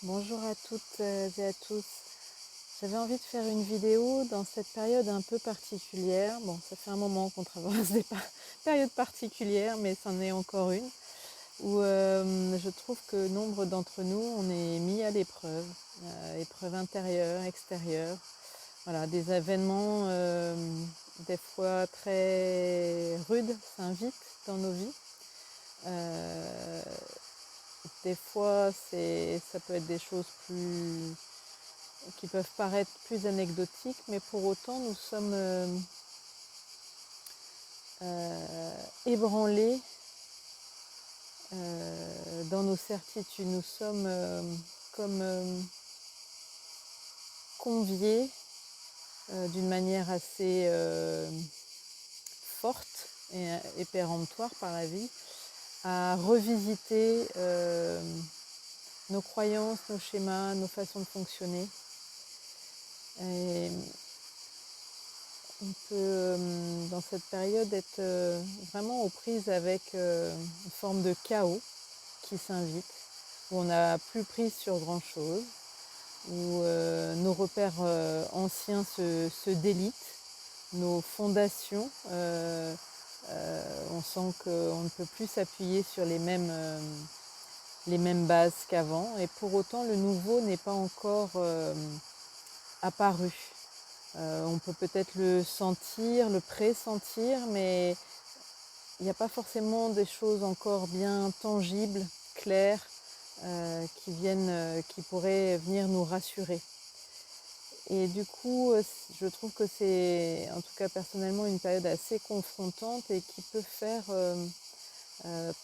Bonjour à toutes et à tous. J'avais envie de faire une vidéo dans cette période un peu particulière. Bon, ça fait un moment qu'on traverse des périodes particulières, mais c'en est encore une où je trouve que nombre d'entre nous, on est mis à l'épreuve, épreuve intérieure, extérieure. Voilà, des événements des fois très rudes s'invitent dans nos vies. Euh, des fois, ça peut être des choses qui peuvent paraître plus anecdotiques, mais pour autant, nous sommes ébranlés dans nos certitudes. Nous sommes comme conviés d'une manière assez forte et péremptoire par la vie à revisiter nos croyances, nos schémas, nos façons de fonctionner. Et on peut, dans cette période, être vraiment aux prises avec une forme de chaos qui s'invite, où on n'a plus prise sur grand-chose, où nos repères anciens se délitent, nos fondations, on sent qu'on ne peut plus s'appuyer sur les mêmes bases qu'avant, et pour autant le nouveau n'est pas encore apparu. On peut peut-être le sentir, le pressentir, mais il n'y a pas forcément des choses encore bien tangibles, claires, qui pourraient venir nous rassurer. Et du coup, je trouve que c'est, en tout cas personnellement, une période assez confrontante et qui peut faire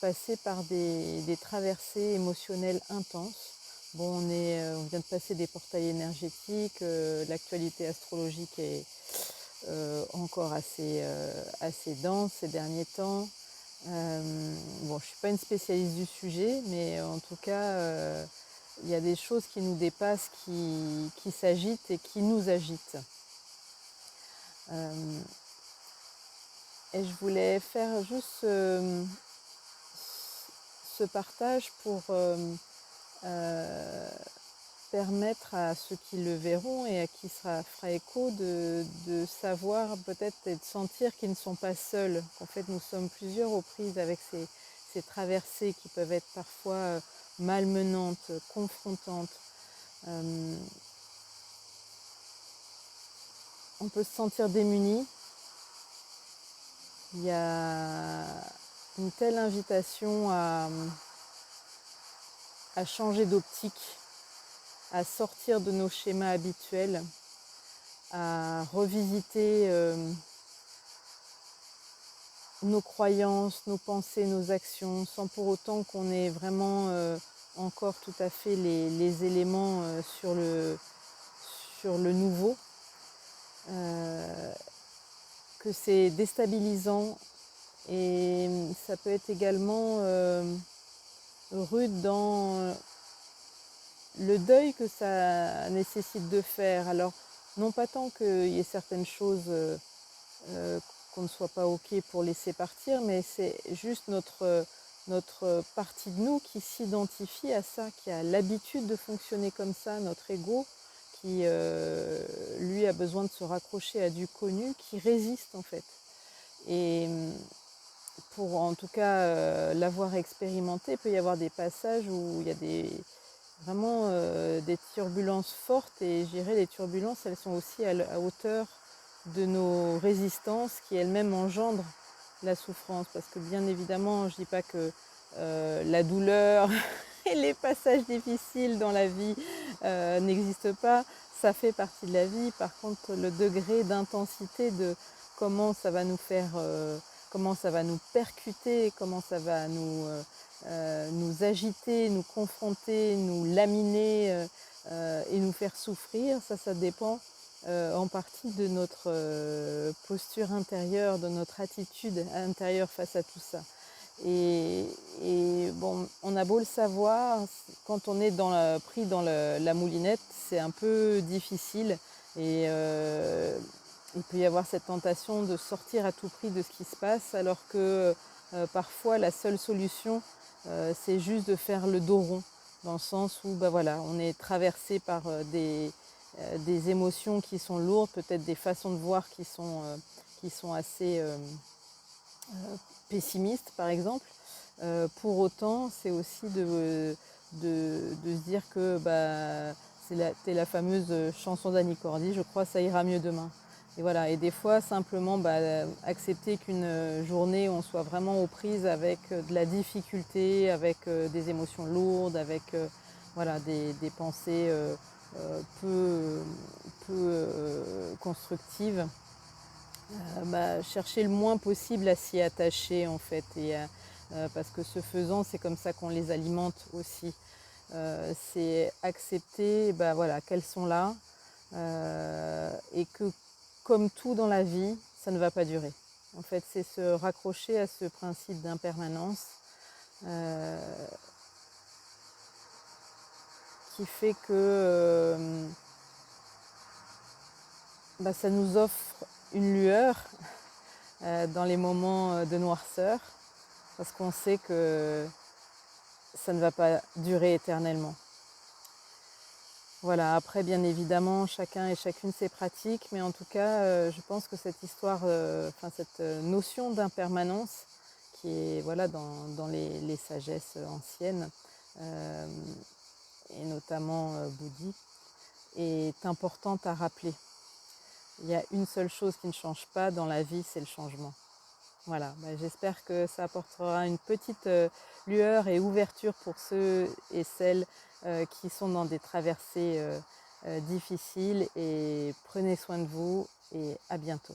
passer par des traversées émotionnelles intenses. Bon, on vient de passer des portails énergétiques, l'actualité astrologique est encore assez dense ces derniers temps. Bon, je ne suis pas une spécialiste du sujet, mais en tout cas, il y a des choses qui nous dépassent, qui s'agitent et qui nous agitent. Et je voulais faire juste ce partage pour permettre à ceux qui le verront et à qui ça fera écho de savoir peut-être et de sentir qu'ils ne sont pas seuls, qu'en fait nous sommes plusieurs aux prises avec ces traversées qui peuvent être parfois malmenantes, confrontantes. On peut se sentir démuni. Il y a une telle invitation à changer d'optique, à sortir de nos schémas habituels, à revisiter nos croyances, nos pensées, nos actions, sans pour autant qu'on ait vraiment encore tout à fait les éléments sur le nouveau, que c'est déstabilisant et ça peut être également rude dans le deuil que ça nécessite de faire. Alors, non pas tant qu'il y ait certaines choses qu'on ne soit pas OK pour laisser partir, mais c'est juste notre partie de nous qui s'identifie à ça, qui a l'habitude de fonctionner comme ça, notre ego, qui lui a besoin de se raccrocher à du connu, qui résiste en fait. Et pour en tout cas l'avoir expérimenté, il peut y avoir des passages où il y a vraiment des turbulences fortes, et je dirais les turbulences, elles sont aussi à hauteur de nos résistances qui elles-mêmes engendrent la souffrance. Parce que bien évidemment, je ne dis pas que la douleur et les passages difficiles dans la vie n'existent pas, ça fait partie de la vie. Par contre, le degré d'intensité de comment ça va nous faire, comment ça va nous percuter, comment ça va nous agiter, nous confronter, nous laminer et nous faire souffrir, ça dépend en partie de notre posture intérieure, de notre attitude intérieure face à tout ça. Et bon, on a beau le savoir, quand on est pris dans la moulinette, c'est un peu difficile et il peut y avoir cette tentation de sortir à tout prix de ce qui se passe, alors que parfois la seule solution, c'est juste de faire le dos rond, dans le sens où bah, voilà, on est traversé par des émotions qui sont lourdes, peut-être des façons de voir qui sont assez pessimistes par exemple. Pour autant, c'est aussi de se dire que bah, c'est la fameuse chanson d'Annie Cordy, je crois, ça ira mieux demain. Et voilà, et des fois simplement bah, accepter qu'une journée on soit vraiment aux prises avec de la difficulté, avec des émotions lourdes, avec voilà, des pensées peu constructives, bah, chercher le moins possible à s'y attacher en fait, parce que ce faisant, c'est comme ça qu'on les alimente aussi. C'est accepter bah, voilà, qu'elles sont là et que comme tout dans la vie, ça ne va pas durer. En fait, c'est se raccrocher à ce principe d'impermanence euh, qui fait que bah, ça nous offre une lueur dans les moments de noirceur, parce qu'on sait que ça ne va pas durer éternellement. Voilà, après bien évidemment chacun et chacune ses pratiques, mais en tout cas je pense que cette histoire, cette notion d'impermanence qui est voilà, dans les sagesses anciennes euh, et notamment bouddhiques est importante à rappeler. Il y a une seule chose qui ne change pas dans la vie, c'est le changement. Voilà, bah, j'espère que ça apportera une petite lueur et ouverture pour ceux et celles qui sont dans des traversées difficiles, et prenez soin de vous et à bientôt.